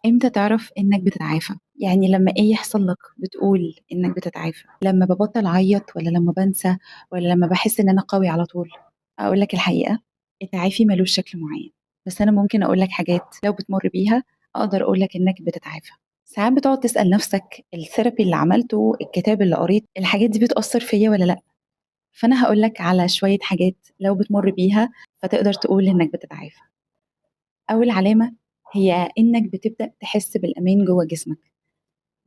امتى تعرف انك بتتعافى؟ يعني لما ايه يحصل لك بتقول انك بتتعافى؟ لما ببطل اعيط، ولا لما بنسى، ولا لما بحس ان انا قوي على طول؟ اقول لك الحقيقة، التعافي ملوش شكل معين، بس انا ممكن اقول لك حاجات لو بتمر بيها اقدر اقول لك انك بتتعافى. ساعات بتقعد تسأل نفسك الثيرابي اللي عملته، الكتاب اللي قريت، الحاجات دي بتأثر فيا ولا لا؟ فانا هقول لك على شوية حاجات لو بتمر بيها فتقدر تقول انك بتتعافى. اول علامة هي انك بتبدأ تحس بالامان جوه جسمك،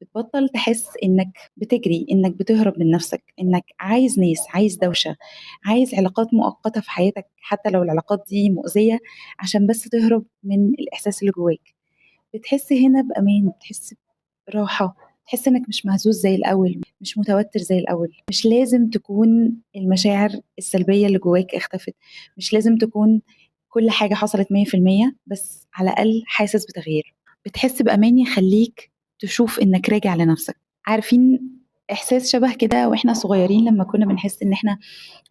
بتبطل تحس انك بتجري، انك بتهرب من نفسك، انك عايز ناس، عايز دوشة، عايز علاقات مؤقتة في حياتك حتى لو العلاقات دي مؤذية عشان بس تهرب من الإحساس اللي جواك. بتحس هنا بأمان، بتحس براحة، تحس انك مش مهزوز زي الأول، مش متوتر زي الأول. مش لازم تكون المشاعر السلبية اللي جواك اختفت، مش لازم تكون كل حاجة حصلت 100%، بس على الأقل حاسس بتغيير. بتحس بأمان يخليك تشوف إنك راجع لنفسك. عارفين إحساس شبه كده وإحنا صغيرين لما كنا بنحس إن إحنا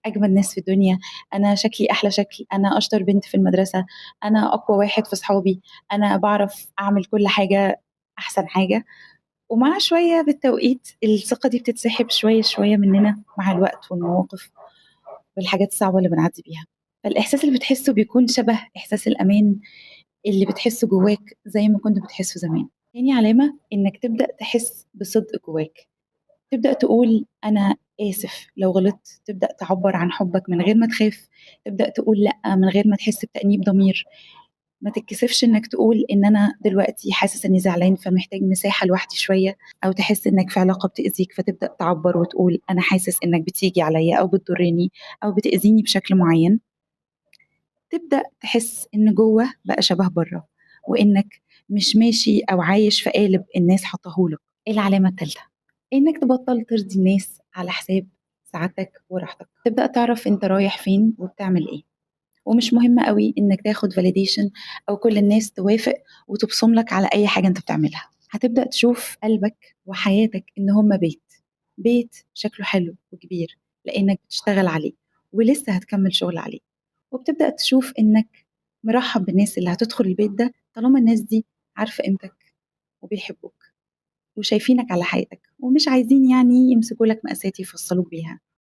أجمل ناس في الدنيا، أنا شكلي أحلى شكل، أنا أشطر بنت في المدرسة، أنا أقوى واحد في صحابي، أنا بعرف أعمل كل حاجة أحسن حاجة. ومع شوية بالتوقيت الثقة دي بتتسحب شوية شوية مننا مع الوقت والمواقف والحاجات الصعبة اللي بنعدي بيها. فالإحساس اللي بتحسه بيكون شبه إحساس الأمان اللي بتحسه جواك زي ما كنت بتحسه زمان. تاني علامة إنك تبدأ تحس بصدق جواك، تبدأ تقول أنا آسف لو غلطت، تبدأ تعبر عن حبك من غير ما تخاف، تبدأ تقول لأ من غير ما تحس بتأنيب ضمير. ما تتكسفش إنك تقول إن أنا دلوقتي حاسس إني زعلان فمحتاج مساحة لوحدي شوية، أو تحس إنك في علاقة بتأذيك فتبدأ تعبر وتقول أنا حاسس إنك بتيجي عليا أو بتضرني أو بتأذيني بشكل معين. تبدأ تحس إن جوه بقى شبه بره، وإنك مش ماشي أو عايش في قالب الناس حطاهولك. العلامة الثالثة إنك تبطل ترضي الناس على حساب سعادتك وراحتك، تبدأ تعرف أنت رايح فين وبتعمل إيه. ومش مهم قوي إنك تاخد فاليديشن أو كل الناس توافق وتبصم لك على أي حاجة أنت بتعملها. هتبدأ تشوف قلبك وحياتك إن هما بيت شكله حلو وكبير لأنك بتشتغل عليه ولسه هتكمل شغل عليه. وبتبدأ تشوف إنك مرحب بالناس اللي هتدخل البيت ده طالما الناس دي عارفة قيمتك وبيحبوك وشايفينك على حقيقتك ومش عايزين يعني يمسكوا لك مقاسات يفصلوك بيها.